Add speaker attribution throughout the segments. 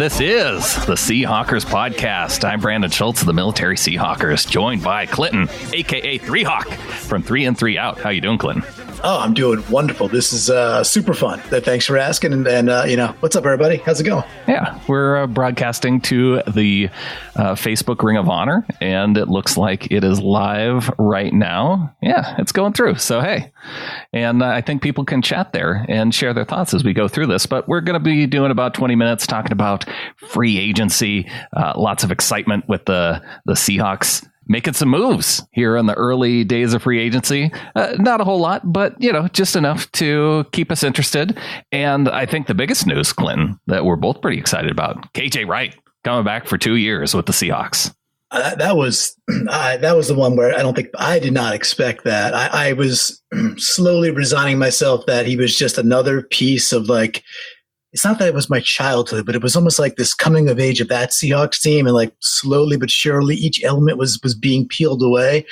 Speaker 1: This is the Seahawkers podcast. I'm Brandan Schulze of the Military Seahawkers, joined by Clinton, a.k.a. 3Hawk, from 3 and 3 Out. How you doing, Clinton?
Speaker 2: Oh, I'm doing wonderful. This is super fun. Thanks for asking. And what's up, everybody? How's it going?
Speaker 1: Yeah, we're broadcasting to the Facebook Ring of Honor, and it looks like it is live right now. Yeah, it's going through. So, hey, and I think people can chat there and share their thoughts as we go through this. But we're going to be doing about 20 minutes talking about free agency, lots of excitement with the Seahawks making some moves here in the early days of free agency. Not a whole lot, but, just enough to keep us interested. And I think the biggest news, Clinton, that we're both pretty excited about, KJ Wright coming back for 2 years with the Seahawks.
Speaker 2: That was the one where I did not expect that. I was slowly resigning myself that he was just another piece of it's not that it was my childhood, but it was almost like this coming of age of that Seahawks team. And slowly but surely, each element was being peeled away.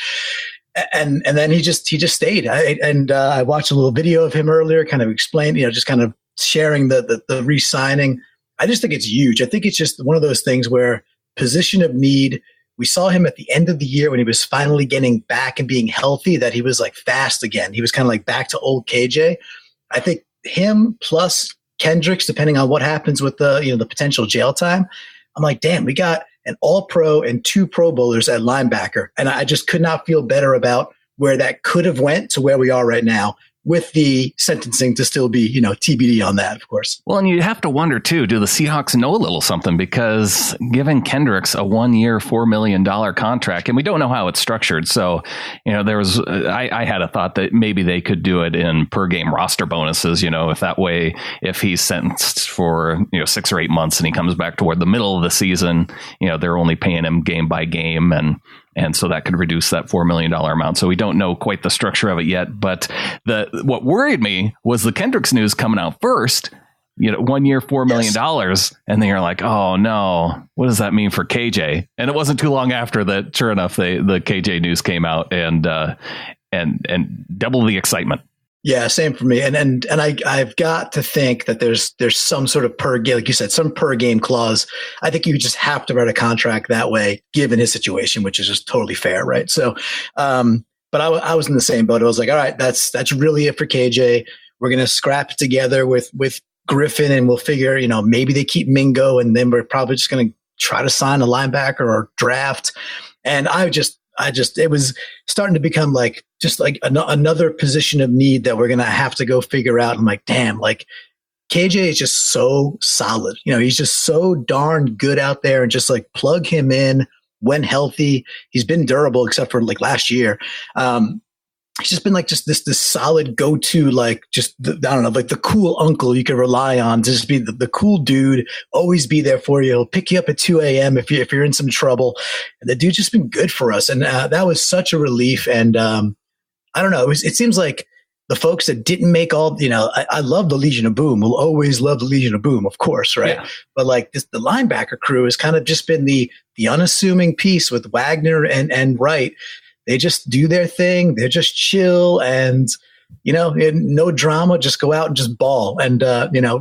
Speaker 2: And then he just stayed. I watched a little video of him earlier, kind of explained, just kind of sharing the re-signing. I just think it's huge. I think it's just one of those things where position of need. We saw him at the end of the year when he was finally getting back and being healthy, that he was fast again. He was kind of back to old KJ. I think him plus Kendricks, depending on what happens with the potential jail time, I'm like, damn, we got an all-pro and 2 Pro Bowlers at linebacker. And I just could not feel better about where that could have went to where we are right now, with the sentencing to still be, TBD on that, of course.
Speaker 1: Well, and you have to wonder, too, do the Seahawks know a little something? Because giving Kendricks a 1-year, $4 million contract, and we don't know how it's structured. So, there was, I had a thought that maybe they could do it in per game roster bonuses, if that way, if he's sentenced for, 6 or 8 months and he comes back toward the middle of the season, they're only paying him game by game. And so that could reduce that $4 million amount. So we don't know quite the structure of it yet. But what worried me was the Kendricks news coming out first, 1 year, $4 million. Yes. And then you're like, oh, no, what does that mean for KJ? And it wasn't too long after that, sure enough, the KJ news came out and double the excitement.
Speaker 2: Yeah, same for me. And I've got to think that there's some sort of per game, like you said, some per game clause. I think you just have to write a contract that way, given his situation, which is just totally fair, right? So, but I was in the same boat. I was like, all right, that's really it for KJ. We're gonna scrap it together with Griffin, and we'll figure, maybe they keep Mingo, and then we're probably just gonna try to sign a linebacker or draft. And it was starting to become another position of need that we're going to have to go figure out. I'm like, damn, KJ is just so solid. He's just so darn good out there, and just plug him in when healthy. He's been durable except for last year. He's just been this solid go-to, the cool uncle you can rely on to just be the cool dude, always be there for you. He'll pick you up at 2 a.m. if you're in some trouble. And the dude's just been good for us. And that was such a relief. And I don't know, it seems like the folks that didn't make all, I love the Legion of Boom. We'll always love the Legion of Boom, of course, right? Yeah. But the linebacker crew has kind of just been the unassuming piece with Wagner and Wright. They just do their thing. They're just chill and, no drama, just go out and just ball. And,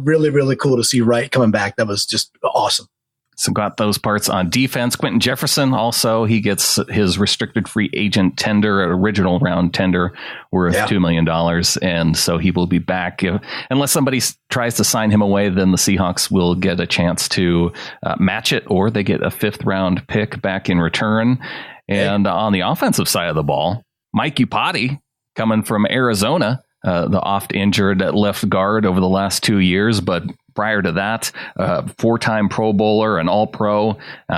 Speaker 2: really, really cool to see Wright coming back. That was just awesome.
Speaker 1: So got those parts on defense. Quentin Jefferson also, he gets his restricted free agent tender, original round tender worth $2 million. And so he will be back. Unless somebody tries to sign him away, then the Seahawks will get a chance to match it, or they get a 5th round pick back in return. And on the offensive side of the ball, Mike Iupati coming from Arizona, the oft-injured left guard over the last 2 years, but prior to that, 4-time Pro Bowler and All-Pro.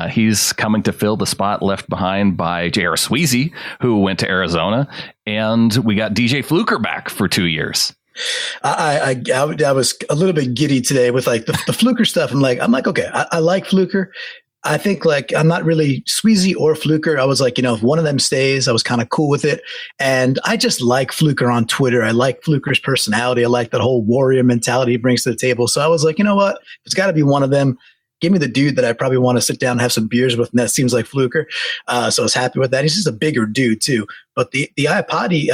Speaker 1: He's coming to fill the spot left behind by J.R. Sweezy, who went to Arizona. And we got DJ Fluker back for 2 years.
Speaker 2: I was a little bit giddy today with the Fluker stuff. I'm like, okay, I like Fluker. I think I'm not really Sweezy or Fluker. I was if one of them stays, I was kind of cool with it. And I just like Fluker on Twitter. I like Fluker's personality. I like that whole warrior mentality he brings to the table. So I was like, you know what? It's got to be one of them. Give me the dude that I probably want to sit down and have some beers with. And that seems like Fluker. So I was happy with that. He's just a bigger dude too. But the Iupati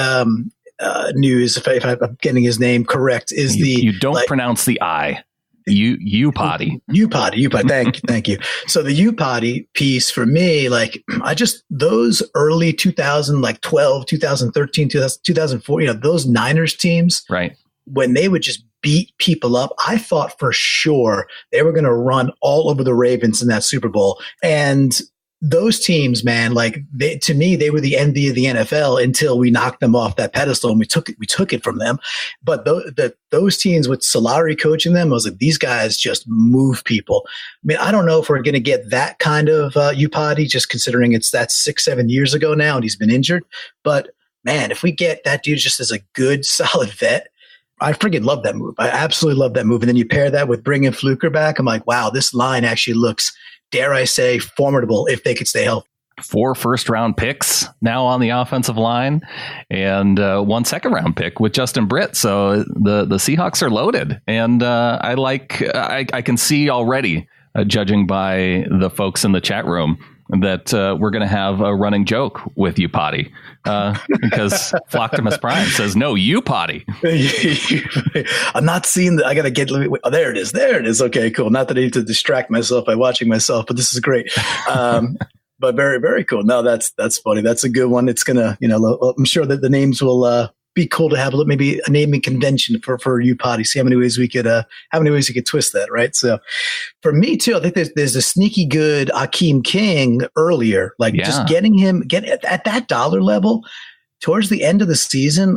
Speaker 2: news, if I'm getting his name correct, is
Speaker 1: you don't pronounce the I. U potty.
Speaker 2: Thank you. So the U potty piece for me, like those early 2012, 2013, 2004, those Niners teams,
Speaker 1: right?
Speaker 2: When they would just beat people up, I thought for sure they were going to run all over the Ravens in that Super Bowl. And those teams, man, like to me, they were the envy of the NFL until we knocked them off that pedestal and we took it from them. But those teams with Solari coaching them, I was like, these guys just move people. I mean, I don't know if we're going to get that kind of Upati, just considering that's 6-7 years ago now and he's been injured. But man, if we get that dude just as a good, solid vet, I freaking love that move. I absolutely love that move. And then you pair that with bringing Fluker back. I'm like, wow, this line actually looks, dare I say, formidable if they could stay healthy.
Speaker 1: 4 first-round picks now on the offensive line and 1 second-round pick with Justin Britt. So the Seahawks are loaded. And I can see already, judging by the folks in the chat room, that we're going to have a running joke with you potty because Flocktimus Prime says, no, you potty.
Speaker 2: I'm not seeing that. I got to get, oh, there it is. Okay, cool. Not that I need to distract myself by watching myself, but this is great. But very, very cool. No, that's funny. That's a good one. It's going to, I'm sure that the names will be cool to have maybe a naming convention for you potty. See how many ways we could twist that, right? So for me too, I think there's a sneaky good Akeem King earlier, just getting him at that dollar level towards the end of the season.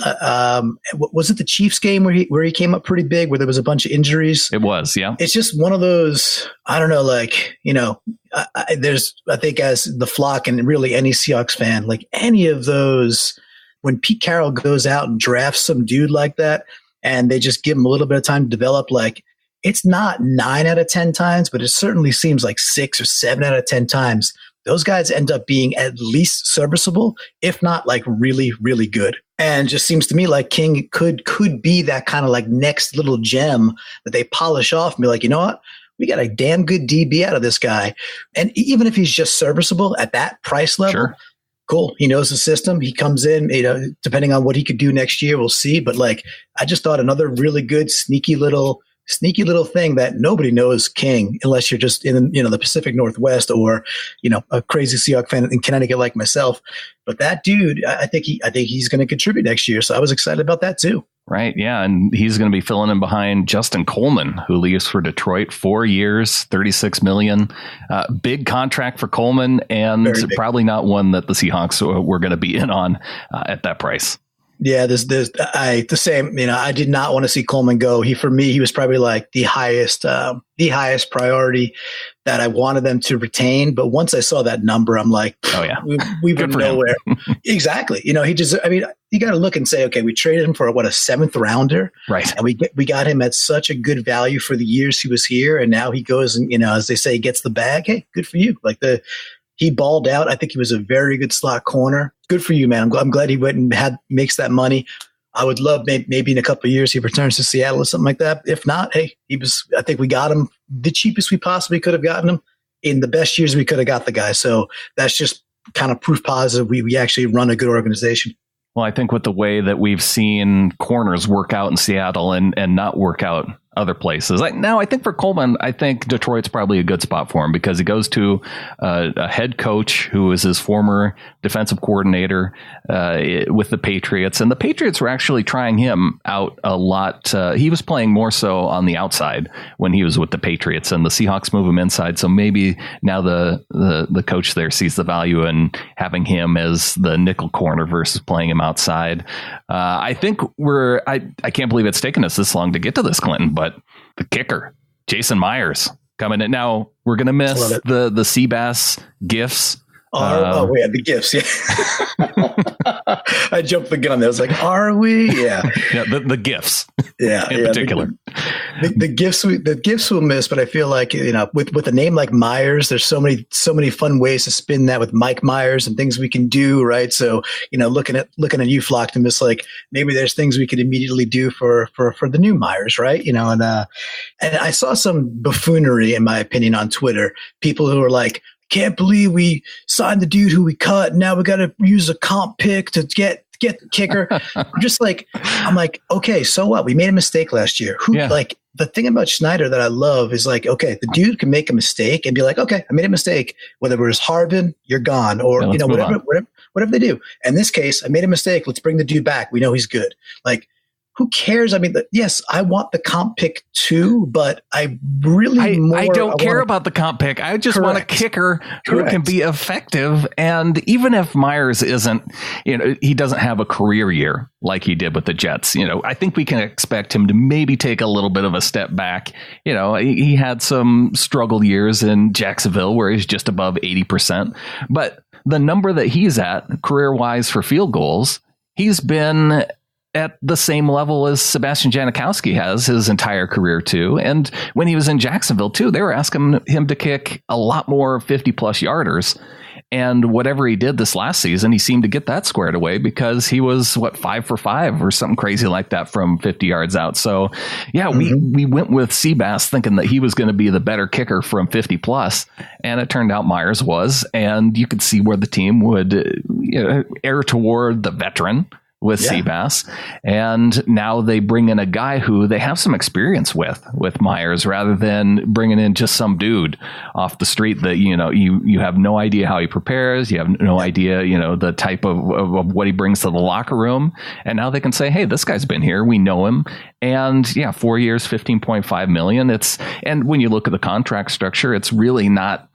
Speaker 2: Was it the Chiefs game where he came up pretty big, where there was a bunch of injuries?
Speaker 1: It was, yeah.
Speaker 2: It's just one of those, I don't know, I think as the flock and really any Seahawks fan, like any of those, when Pete Carroll goes out and drafts some dude like that and they just give him a little bit of time to develop, like it's not 9 out of 10 times, but it certainly seems like 6 or 7 out of 10 times those guys end up being at least serviceable, if not like really, really good. And just seems to me like King could be that kind of like next little gem that they polish off and be like, you know what? We got a damn good DB out of this guy. And even if he's just serviceable at that price level,
Speaker 1: sure.
Speaker 2: Cool. He knows the system. He comes in, depending on what he could do next year, we'll see. But I just thought another really good, sneaky little thing that nobody knows King, unless you're just in, the Pacific Northwest or, a crazy Seahawks fan in Connecticut like myself. But that dude, I think he's going to contribute next year. So I was excited about that too.
Speaker 1: Right. Yeah. And he's going to be filling in behind Justin Coleman, who leaves for Detroit, 4 years, $36 million. Big contract for Coleman, and probably not one that the Seahawks were going to be in on at that price.
Speaker 2: Yeah, the same. I did not want to see Coleman go. For me, he was probably like the highest priority that I wanted them to retain. But once I saw that number, I'm like, oh yeah, we were nowhere. Exactly. You got to look and say, okay, we traded him for a 7th rounder,
Speaker 1: right?
Speaker 2: And we got him at such a good value for the years he was here, and now he goes and as they say, gets the bag. Hey, good for you. He balled out. I think he was a very good slot corner. Good for you, man. I'm glad he went and makes that money. I would love maybe in a couple of years he returns to Seattle or something like that. If not, hey, I think we got him the cheapest we possibly could have gotten him in the best years we could have got the guy. So that's just kind of proof positive we actually run a good organization.
Speaker 1: Well, I think with the way that we've seen corners work out in Seattle and not work out other places. Now, I think for Coleman, I think Detroit's probably a good spot for him because he goes to a head coach who is his former defensive coordinator with the Patriots. And the Patriots were actually trying him out a lot. He was playing more so on the outside when he was with the Patriots, and the Seahawks move him inside. So maybe now the coach there sees the value in having him as the nickel corner versus playing him outside. I think I can't believe it's taken us this long to get to this, Clinton, but the kicker, Jason Myers, coming in. Now, we're going to miss the Seabass gifts.
Speaker 2: The gifts. Yeah. I jumped the gun there. I was like, are we? Yeah.
Speaker 1: Yeah. The gifts.
Speaker 2: Yeah.
Speaker 1: In particular.
Speaker 2: The gifts we'll miss, but I feel like, with a name like Myers, there's so many fun ways to spin that with Mike Myers and things we can do. Right. So, looking at you, Flocktimus, like maybe there's things we could immediately do for the new Myers. Right. And I saw some buffoonery, in my opinion, on Twitter, people who are like, can't believe we signed the dude who we cut. Now we got to use a comp pick to get get the kicker. I'm like, okay, so what? We made a mistake last year. Like the thing about Schneider that I love is like, okay, the dude can make a mistake and be like, okay, I made a mistake. Whether it was Harvin, you're gone, or whatever they do. In this case, I made a mistake. Let's bring the dude back. We know he's good. Like, who cares? I mean, yes, I want the comp pick too, but I don't
Speaker 1: care about the comp pick. I just want a kicker who can be effective. And even if Myers isn't, he doesn't have a career year like he did with the Jets, I think we can expect him to maybe take a little bit of a step back. He had some struggle years in Jacksonville where he's just above 80%. But the number that he's at career wise for field goals, he's been at the same level as Sebastian Janikowski has his entire career too. And when he was in Jacksonville too, they were asking him to kick a lot more 50 plus yarders. And whatever he did this last season, he seemed to get that squared away because he was 5 for 5 or something crazy like that from 50 yards out. So yeah, we went with Seabass thinking that he was going to be the better kicker from 50 plus. And it turned out Myers was, and you could see where the team would err toward the veteran with Seabass. And now they bring in a guy who they have some experience with Myers, rather than bringing in just some dude off the street that, you have no idea how he prepares. You have no idea, the type of what he brings to the locker room. And now they can say, hey, this guy's been here. We know him. And 4 years, $15.5 million. And when you look at the contract structure, it's really not,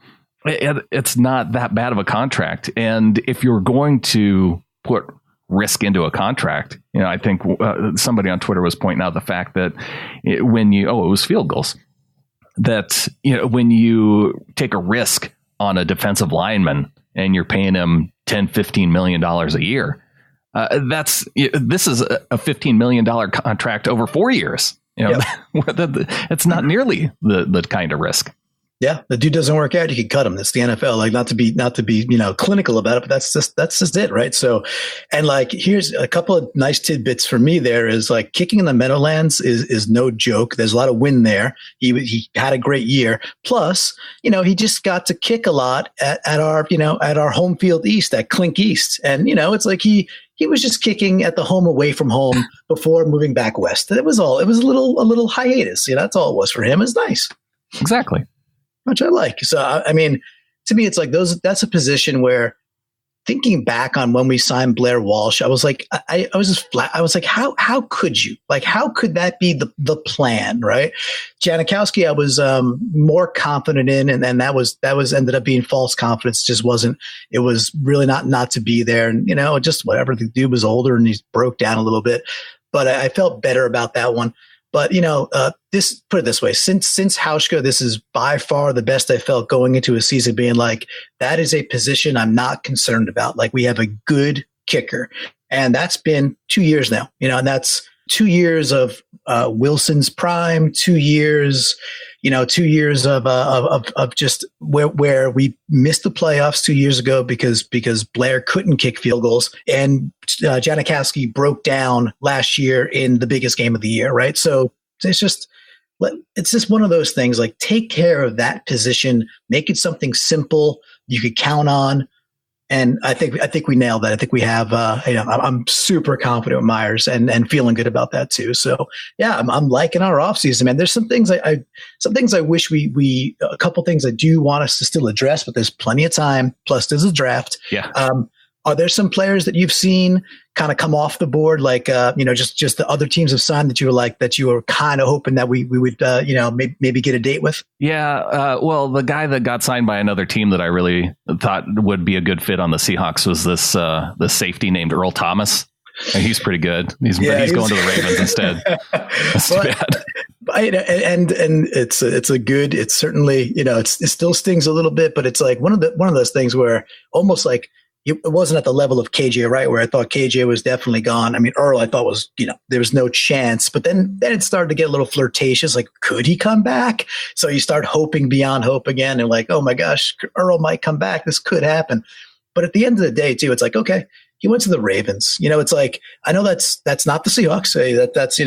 Speaker 1: it's not that bad of a contract. And if you're going to put risk into a contract, I think somebody on Twitter was pointing out the fact that it was field goals, that when you take a risk on a defensive lineman and you're paying him $10-15 million a year, this is a $15 million contract over 4 years. It's not nearly the kind of risk.
Speaker 2: Yeah, the dude doesn't work out, you can cut him. That's the NFL. Like, not to be clinical about it, but that's just it, right? So, and like, here's a couple of nice tidbits for me. There is like kicking in the Meadowlands is no joke. There's a lot of wind there. He had a great year. Plus, he just got to kick a lot at our home field east, at Clink East, and it's like he was just kicking at the home away from home before moving back west. It was a little hiatus. That's all it was for him. It's nice.
Speaker 1: Exactly.
Speaker 2: Which I like. So, I mean, to me, it's like that's a position where, thinking back on when we signed Blair Walsh, I was like, I was just flat. I was like, how could you? Like, how could that be the plan, right? Janikowski, I was more confident in, and then that was ended up being false confidence. Just wasn't. It was really not to be there, and just whatever. The dude was older and he broke down a little bit, but I felt better about that one. But, put it this way, since Hauschka, this is by far the best I felt going into a season, being like, that is a position I'm not concerned about. Like, we have a good kicker, and that's been 2 years now, and that's 2 years of Wilson's prime, 2 years, 2 years of just where we missed the playoffs 2 years ago because Blair couldn't kick field goals, and Janikowski broke down last year in the biggest game of the year, right? So it's just one of those things. Like, take care of that position, make it something simple you could count on. And I think we nailed that. I think we have, I'm super confident with Myers and feeling good about that too. So yeah, I'm liking our offseason, man. There's some things I wish a couple things I do want us to still address, but there's plenty of time. Plus there's a draft.
Speaker 1: Yeah.
Speaker 2: Are there some players that you've seen kind of come off the board, like just the other teams have signed that you were kind of hoping that we would maybe get a date with?
Speaker 1: Yeah, well, the guy that got signed by another team that I really thought would be a good fit on the Seahawks was this safety named Earl Thomas. And he's pretty good. He's going to the Ravens instead. That's too bad.
Speaker 2: And it's certainly, it still stings a little bit, but it's like one of those things where almost like, it wasn't at the level of KJ, right? Where I thought KJ was definitely gone. I mean, Earl, I thought was, there was no chance, but then it started to get a little flirtatious. Like, could he come back? So you start hoping beyond hope again. And like, oh my gosh, Earl might come back. This could happen. But at the end of the day too, it's like, okay, He went to the Ravens. It's like, I know that's not the Seahawks. I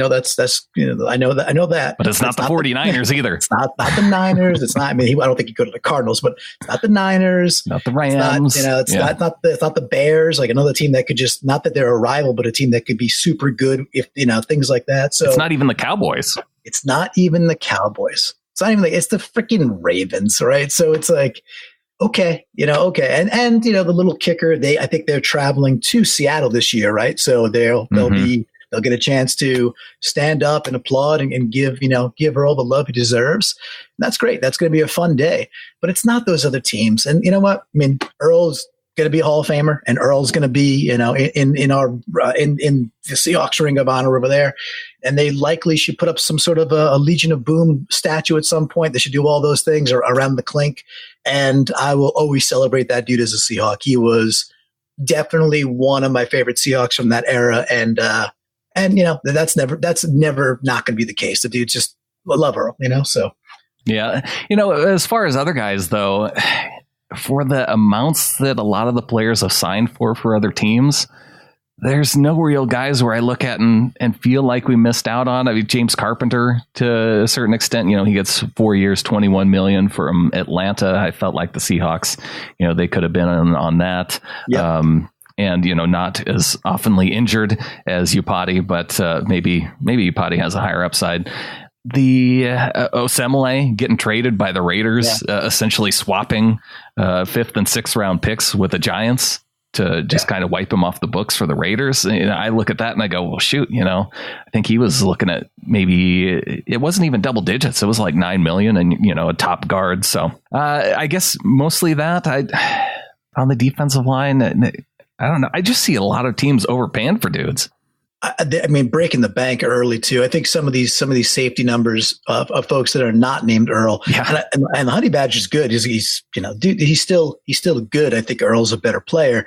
Speaker 2: know that.
Speaker 1: But it's not the 49ers either.
Speaker 2: It's not the Niners. It's not, I don't think he'd go to the Cardinals, but it's not the Niners.
Speaker 1: Not the Rams.
Speaker 2: It's not the Bears, like another team that could just, not that they're a rival, but a team that could be super good if, things like that. So
Speaker 1: it's not even the Cowboys.
Speaker 2: It's not even the Cowboys. It's not even it's the freaking Ravens, right? So it's like, okay. And the little kicker, I think they're traveling to Seattle this year, right? So they'll get a chance to stand up and applaud and give Earl the love he deserves. And that's great. That's going to be a fun day. But it's not those other teams. And you know what? Earl's going to be a Hall of Famer, and Earl's going to be, in the Seahawks Ring of Honor over there. And they likely should put up some sort of a Legion of Boom statue at some point. They should do all those things around the clink. And I will always celebrate that dude as a Seahawk. He was definitely one of my favorite Seahawks from that era. And that's never not going to be the case. The dude just, I love Earl, so.
Speaker 1: Yeah. As far as other guys, though, for the amounts that a lot of the players have signed for other teams, there's no real guys where I look at and feel like we missed out on. I mean, James Carpenter, to a certain extent, he gets 4 years, $21 million from Atlanta. I felt like the Seahawks, they could have been on that. Yep. And, not as oftenly injured as Upati, but maybe Upati has a higher upside. The Osemele getting traded by the Raiders, essentially swapping 5th and 6th round picks with the Giants to just kind of wipe him off the books for the Raiders. I look at that and I go, well, shoot, I think he was looking at maybe it wasn't even double digits. It was like 9 million and, a top guard. So I guess mostly that on the defensive line, I don't know. I just see a lot of teams overpaying for dudes.
Speaker 2: Breaking the bank early too. I think some of these safety numbers of folks that are not named Earl. Yeah. And the Honey Badger's good. He's he's still good. I think Earl's a better player.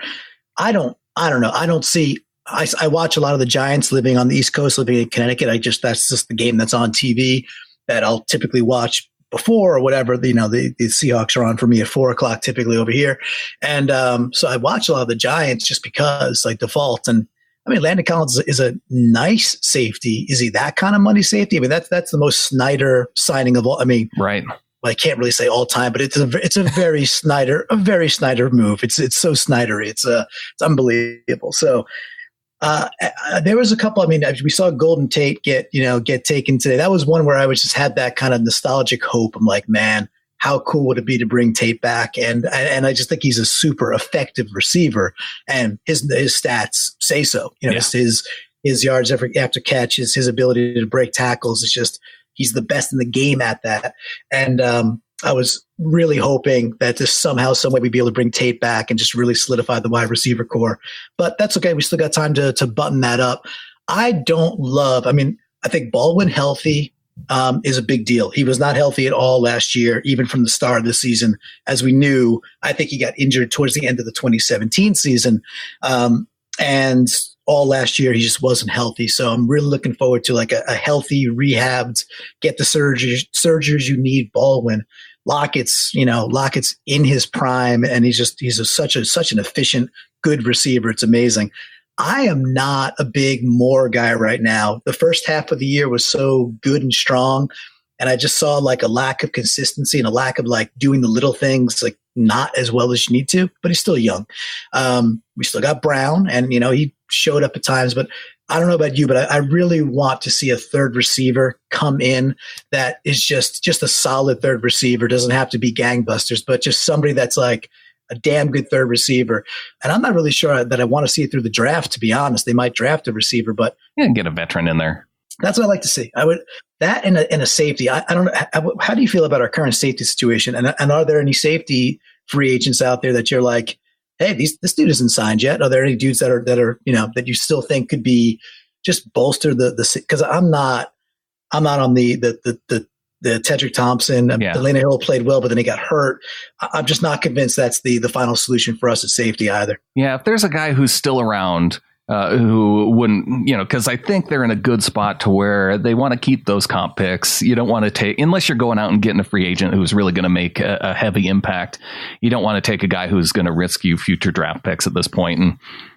Speaker 2: I don't know. I don't see. I watch a lot of the Giants living on the East Coast, living in Connecticut. That's just the game that's on TV that I'll typically watch before or whatever. The Seahawks are on for me at 4:00 typically over here, and so I watch a lot of the Giants just because default. And Landon Collins is a nice safety. Is he that kind of money safety? That's the most Snyder signing of all.
Speaker 1: Right.
Speaker 2: Well, I can't really say all time, but it's a very Snyder move. It's so Snydery. It's unbelievable. So there was a couple. We saw Golden Tate get taken today. That was one where I just had that kind of nostalgic hope. I'm like, man, how cool would it be to bring Tate back? And I just think he's a super effective receiver, and his stats say so. His yards after catch, his ability to break tackles is just, he's the best in the game at that. And I was really hoping that just somehow, some way we'd be able to bring Tate back and just really solidify the wide receiver core. But that's okay. We still got time to button that up. I think Baldwin healthy is a big deal. He was not healthy at all last year, even from the start of the season. As we knew, I think he got injured towards the end of the 2017 season. And all last year, he just wasn't healthy. So I'm really looking forward to a healthy, rehabbed, get the surgeries you need Baldwin. Lockett's in his prime, and he's such an efficient, good receiver. It's amazing. I am not a big Moore guy right now. The first half of the year was so good and strong, and I just saw a lack of consistency and a lack of doing the little things not as well as you need to. But he's still young. We still got Brown, and he showed up at times. But I don't know about you, but I really want to see a third receiver come in that is just a solid third receiver. Doesn't have to be gangbusters, but just somebody that's a damn good third receiver. And I'm not really sure that I want to see it through the draft, to be honest. They might draft a receiver, but
Speaker 1: get a veteran in there.
Speaker 2: That's what I like to see. I would that and a safety. I don't know. How do you feel about our current safety situation? And are there any safety free agents out there that you're like, hey, this dude isn't signed yet? Are there any dudes that are that you still think could be just bolster the because I'm not on the Tedrick Thompson. Delana Hill played well, but then he got hurt. I'm just not convinced that's the final solution for us at safety either.
Speaker 1: Yeah, if there's a guy who's still around who wouldn't, because I think they're in a good spot to where they want to keep those comp picks. You don't want to take, unless you're going out and getting a free agent who's really going to make a heavy impact. You don't want to take a guy who's going to risk you future draft picks at this point.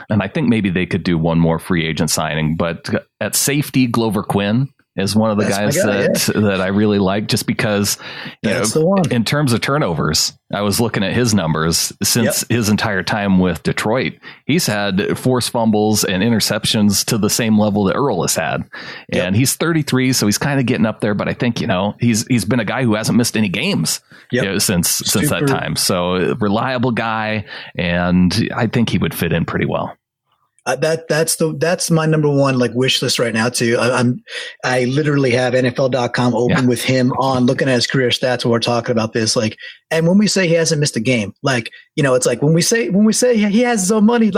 Speaker 1: And I think maybe they could do one more free agent signing, but at safety, Glover Quinn is one of the guys that I really like, just because, in terms of turnovers, I was looking at his numbers since his entire time with Detroit. He's had forced fumbles and interceptions to the same level that Earl has had. And he's 33, so he's kind of getting up there. But I think, he's been a guy who hasn't missed any games since that time. So reliable guy. And I think he would fit in pretty well.
Speaker 2: That's my number one wish list right now too. I literally have NFL.com open with him on, looking at his career stats when we're talking about this. And when we say he hasn't missed a game, it's like when we say he has his own money,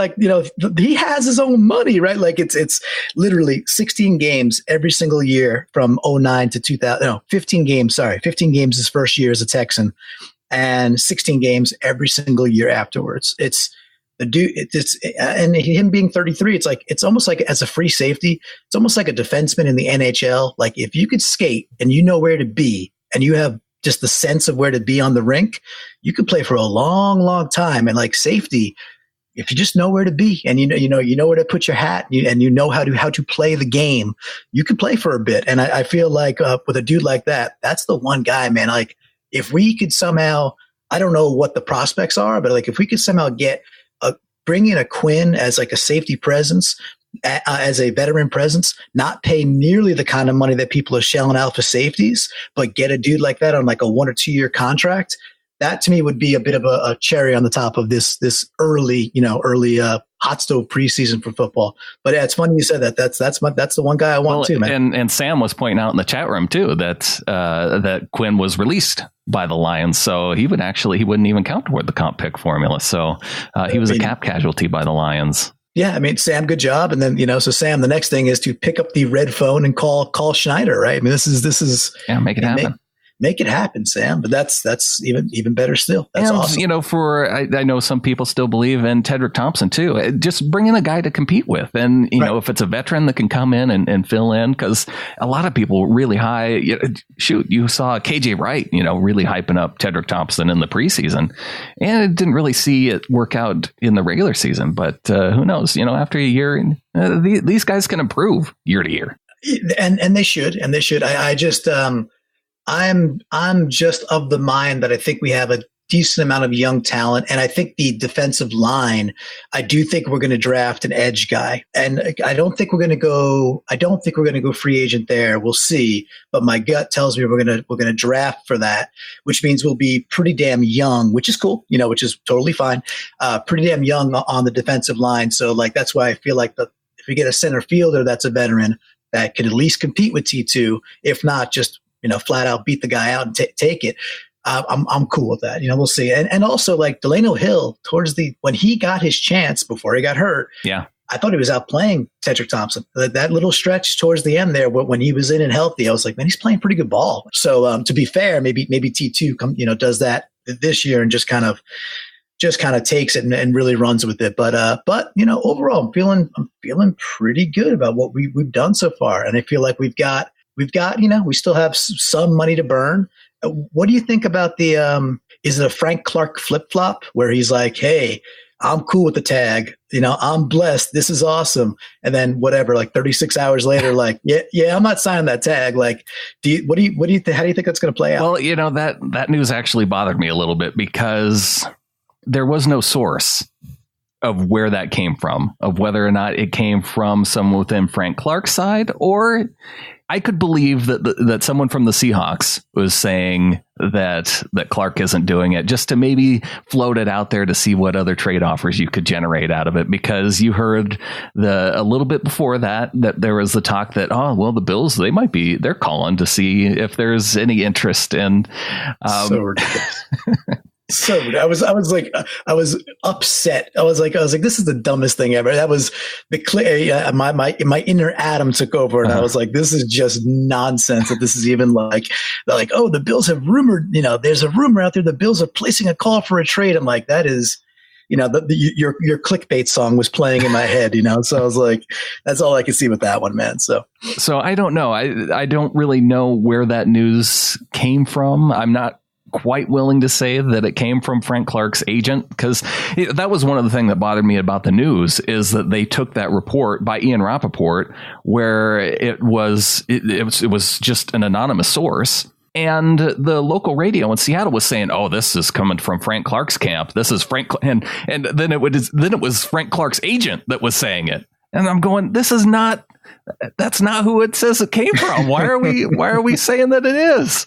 Speaker 2: he has his own money, right? It's literally 16 games every single year from 2009 to 2000. No, 15 games. Sorry, 15 games his first year as a Texan, and 16 games every single year afterwards. It's the dude, and him being 33, it's almost like, as a free safety, it's almost like a defenseman in the NHL. If you could skate and you know where to be, and you have just the sense of where to be on the rink, you could play for a long, long time. And safety, if you just know where to be, and you know where to put your hat, and you know how to play the game, you could play for a bit. And I feel like with a dude like that, that's the one guy, man. If we could somehow, I don't know what the prospects are, but if we could somehow bring in a Quinn as a safety presence, as a veteran presence, not pay nearly the kind of money that people are shelling out for safeties, but get a dude like that on a 1 or 2 year contract. That to me would be a bit of a cherry on the top of this early hot stove preseason for football. But it's funny you said that. That's the one guy I want too, man.
Speaker 1: And Sam was pointing out in the chat room too that Quinn was released by the Lions, so he wouldn't even count toward the comp pick formula. So he was a cap casualty by the Lions.
Speaker 2: Yeah, Sam, good job. And then so Sam, the next thing is to pick up the red phone and call Schneider, right? This is
Speaker 1: make it happen.
Speaker 2: Make it happen, Sam. But that's even better still. That's awesome.
Speaker 1: I know some people still believe in Kendricks Thompson too. Just bring in a guy to compete with, and if it's a veteran that can come in and fill in, because a lot of people really high. You saw KJ Wright, really hyping up Kendricks Thompson in the preseason, and it didn't really see it work out in the regular season. But who knows? After a year, these guys can improve year to year,
Speaker 2: and they should. I just. I'm just of the mind that I think we have a decent amount of young talent, and I think the defensive line, I do think we're going to draft an edge guy, and I don't think we're going to go free agent there. We'll see, but my gut tells me we're going to draft for that, which means we'll be pretty damn young, which is cool, which is totally fine. Pretty damn young on the defensive line, so that's why I feel like if we get a center fielder that's a veteran that could at least compete with T2, if not just flat out beat the guy out and take it. I'm cool with that. We'll see. And also Delano Hill when he got his chance before he got hurt.
Speaker 1: Yeah.
Speaker 2: I thought he was outplaying Kendricks Thompson. That little stretch towards the end there, when he was in and healthy, I was like, man, he's playing pretty good ball. So to be fair, maybe T2 does that this year and just kind of takes it and really runs with it. But overall, I'm feeling pretty good about what we've done so far. And I feel like we've got, we still have some money to burn. What do you think about is it a Frank Clark flip-flop where he's like, hey, I'm cool with the tag. I'm blessed. This is awesome. And then whatever, 36 hours later, yeah, I'm not signing that tag. How do you think that's going to play out?
Speaker 1: Well, that news actually bothered me a little bit because there was no source of where that came from, of whether or not it came from someone within Frank Clark's side, or I could believe that someone from the Seahawks was saying that Clark isn't doing it, just to maybe float it out there to see what other trade offers you could generate out of it. Because you heard a little bit before that there was the talk that, the Bills, they're calling to see if there's any interest in.
Speaker 2: So ridiculous. So I was upset. I was like, this is the dumbest thing ever. That was my inner Adam took over, and I was like, this is just nonsense. That this is even the Bills have rumored. There's a rumor out there the Bills are placing a call for a trade. I'm like, that is your clickbait song was playing in my head, so I was like, that's all I could see with that one, man. So
Speaker 1: I don't know. I don't really know where that news came from. I'm not quite willing to say that it came from Frank Clark's agent, because that was one of the things that bothered me about the news, is that they took that report by Ian Rappaport where it was just an anonymous source. And the local radio in Seattle was saying, "Oh, this is coming from Frank Clark's camp. This is Frank," and then it was Frank Clark's agent that was saying it. And I'm going, that's not who it says it came from. Why are we saying that it is?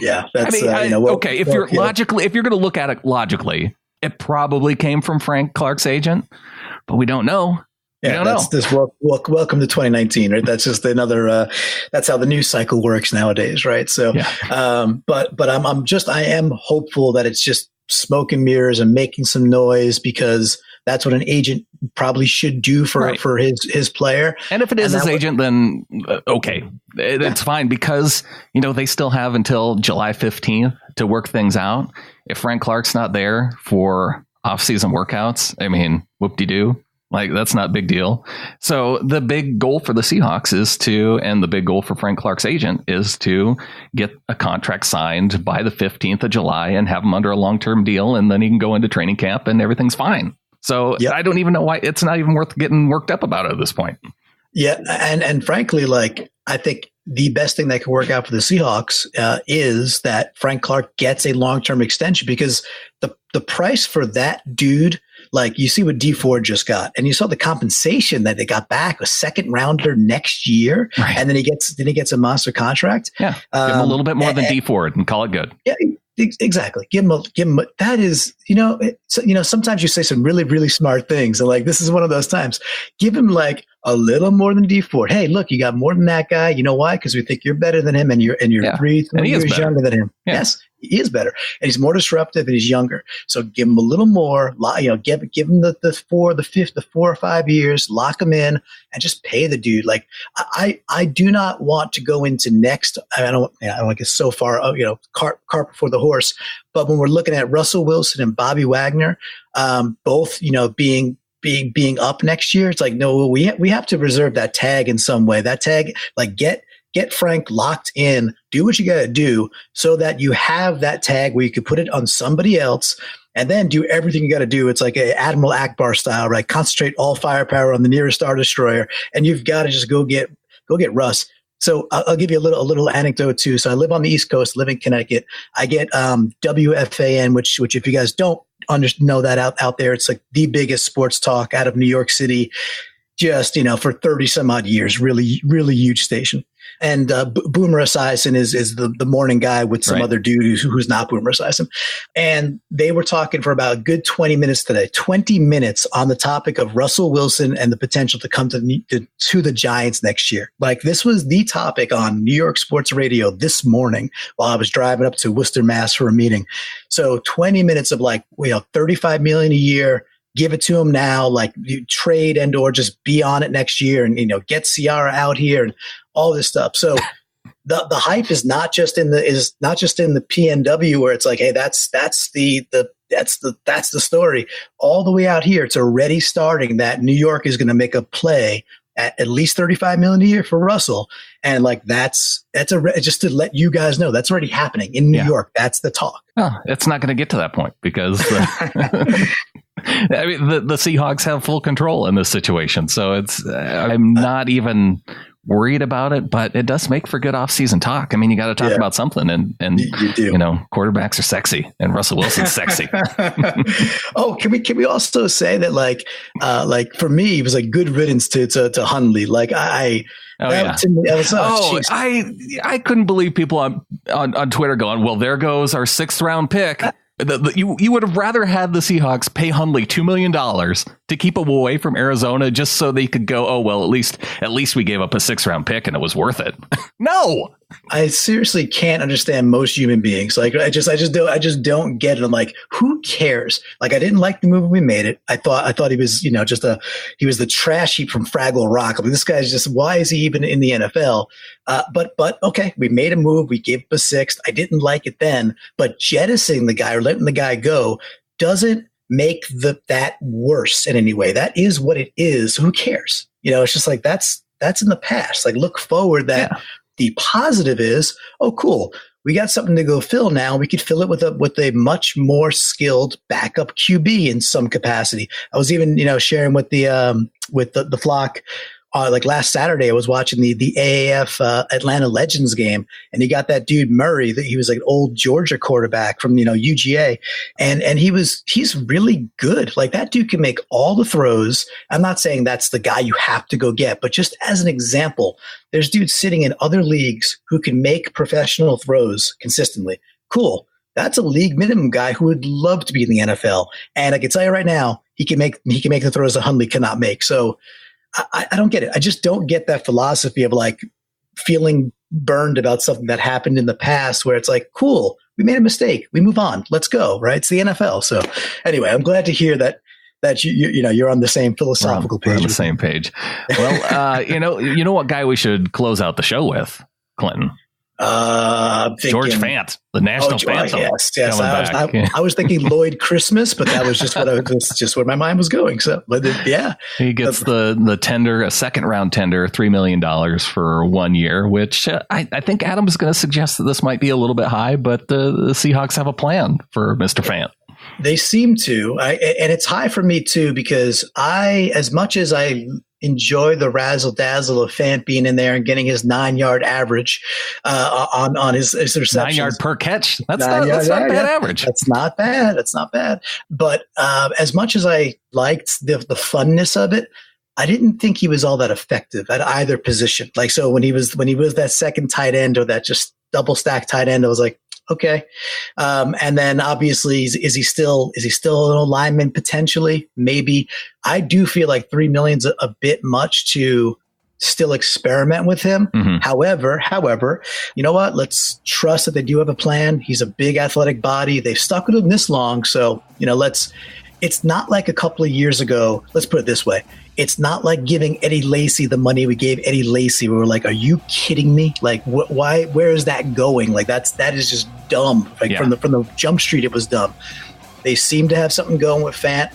Speaker 2: Yeah, that's
Speaker 1: okay. If you're going to look at it logically, it probably came from Frank Clark's agent, but we don't know.
Speaker 2: Yeah, that's this. Welcome to 2019, right? That's just another. That's how the news cycle works nowadays, right? So, but I am hopeful that it's just smoke and mirrors and making some noise, because that's what an agent probably should do for his player.
Speaker 1: And if it is his agent, then okay, it's fine, because they still have until July 15th to work things out. If Frank Clark's not there for off-season workouts, I mean, whoop-de-doo. Like, that's not a big deal. So the big goal for the Seahawks and the big goal for Frank Clark's agent is to get a contract signed by the 15th of July and have him under a long-term deal. And then he can go into training camp and everything's fine. So I don't even know why it's not even worth getting worked up about it at this point.
Speaker 2: Yeah. And frankly, I think the best thing that could work out for the Seahawks is that Frank Clark gets a long-term extension, because the price for that dude, you see what D Ford just got, and you saw the compensation that they got back, a second rounder next year, right. And then he gets a monster contract.
Speaker 1: Yeah, give him a little bit more than D Ford and call it good.
Speaker 2: Yeah, exactly. Give him. That is, sometimes you say some really, really smart things, and this is one of those times. Give him a little more than D Ford. Hey, look, you got more than that guy. You know why? Because we think you're better than him, and you're 3 years younger than him. Yeah. Yes. He is better, and he's more disruptive, and he's younger. So give him a little more. Give him the 4 or 5 years. Lock him in, and just pay the dude. I do not want to go into next. I don't want to get so far. Cart before the horse. But when we're looking at Russell Wilson and Bobby Wagner, both being up next year, it's no, we have to reserve that tag in some way. That tag, get Frank locked in, do what you got to do so that you have that tag where you can put it on somebody else, and then do everything you got to do. It's like a Admiral Akbar style, right? Concentrate all firepower on the nearest Star Destroyer, and you've got to just go get Russ. So I'll give you a little anecdote too. So I live on the East Coast, live in Connecticut. I get WFAN, which if you guys don't know that out there, it's the biggest sports talk out of New York City. Just, for 30 some odd years, really, really huge station. And Boomer Esiason is the morning guy with some other dude who's not Boomer Esiason. And they were talking for about a good 20 minutes today, 20 minutes on the topic of Russell Wilson and the potential to come to the Giants next year. This was the topic on New York sports radio this morning while I was driving up to Worcester, Mass for a meeting. So 20 minutes of $35 million a year. Give it to him now, you trade and or just be on it next year, and get Ciara out here and all this stuff. So the hype is not just in the PNW where it's hey, that's the story. All the way out here, it's already starting that New York is going to make a play at least $35 million a year for Russell, and just to let you guys know, that's already happening in New York. That's the talk.
Speaker 1: Well, it's not going to get to that point because. I mean, the Seahawks have full control in this situation, so I'm not even worried about it, but it does make for good off-season talk. I mean, you got to talk about something, and you do. Quarterbacks are sexy, and Russell Wilson's sexy.
Speaker 2: Oh, can we also say that for me, it was good riddance to Hundley.
Speaker 1: I couldn't believe people on Twitter going, well, there goes our 6th round pick. You would have rather had the Seahawks pay Hundley $2 million to keep him away from Arizona just so they could go, oh, well, at least we gave up a 6th round pick and it was worth it. No,
Speaker 2: I seriously can't understand most human beings. I just don't get it. I'm who cares? I didn't like the move when we made it. I thought he was, he was the trash heap from Fraggle Rock. I mean, this guy's just, why is he even in the NFL? But okay, we made a move. We gave up a 6th. I didn't like it then, but jettisoning the guy or letting the guy go doesn't make that worse in any way. That is what it is. Who cares? It's just like, that's in the past. Like, look forward that the positive is, oh, cool. We got something to go fill now. We could fill it with a much more skilled backup QB in some capacity. I was even, sharing with the flock. Like last Saturday, I was watching the AAF Atlanta Legends game, and he got that dude Murray. That he was like an old Georgia quarterback from UGA, and he's really good. Like, that dude can make all the throws. I'm not saying that's the guy you have to go get, but just as an example, there's dudes sitting in other leagues who can make professional throws consistently. Cool. That's a league minimum guy who would love to be in the NFL, and I can tell you right now, he can make the throws that Hundley cannot make. So. I don't get it. I just don't get that philosophy of like feeling burned about something that happened in the past where it's like, cool, we made a mistake. We move on. Let's go. Right. It's the NFL. So anyway, I'm glad to hear that you're on the same philosophical page.
Speaker 1: We're on the same page. Well, you know what guy we should close out the show with, Clinton? George Fant, the national Phantom.
Speaker 2: Yes. I was thinking Lloyd Christmas, but that was just where my mind was going. So,
Speaker 1: he gets the tender, a second round tender, $3 million for 1 year, which I think Adam is going to suggest that this might be a little bit high, but the Seahawks have a plan for Mr. Fant.
Speaker 2: They seem to, and it's high for me too, because as much as I enjoy the razzle dazzle of Fant being in there and getting his 9-yard average on his receptions.
Speaker 1: 9 yard per catch. That's not bad average.
Speaker 2: That's not bad. But as much as I liked the funness of it, I didn't think he was all that effective at either position. Like, so when he was that second tight end or that just double stack tight end, I was like, okay. And then obviously, is he still an lineman potentially? Maybe. I do feel like $3 million's a bit much to still experiment with him. Mm-hmm. However, you know what? Let's trust that they do have a plan. He's a big athletic body. They've stuck with him this long. So, it's not like a couple of years ago. Let's put it this way. It's not like giving Eddie Lacy the money we gave Eddie Lacy. We were like, are you kidding me? Like, why, where is that going? Like, that is just dumb. Like from the jump street, it was dumb. They seem to have something going with Fant.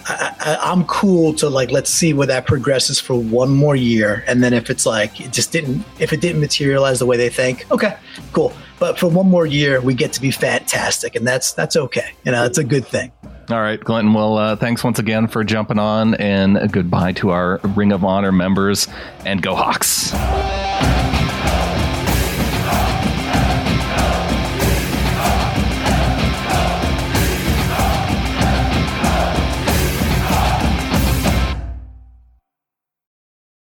Speaker 2: I'm cool to let's see where that progresses for one more year. And then if it's like, if it didn't materialize the way they think, okay, cool. But for one more year, we get to be fantastic. And that's okay. It's a good thing.
Speaker 1: All right, Clinton. Well, thanks once again for jumping on, and goodbye to our Ring of Honor members, and go Hawks.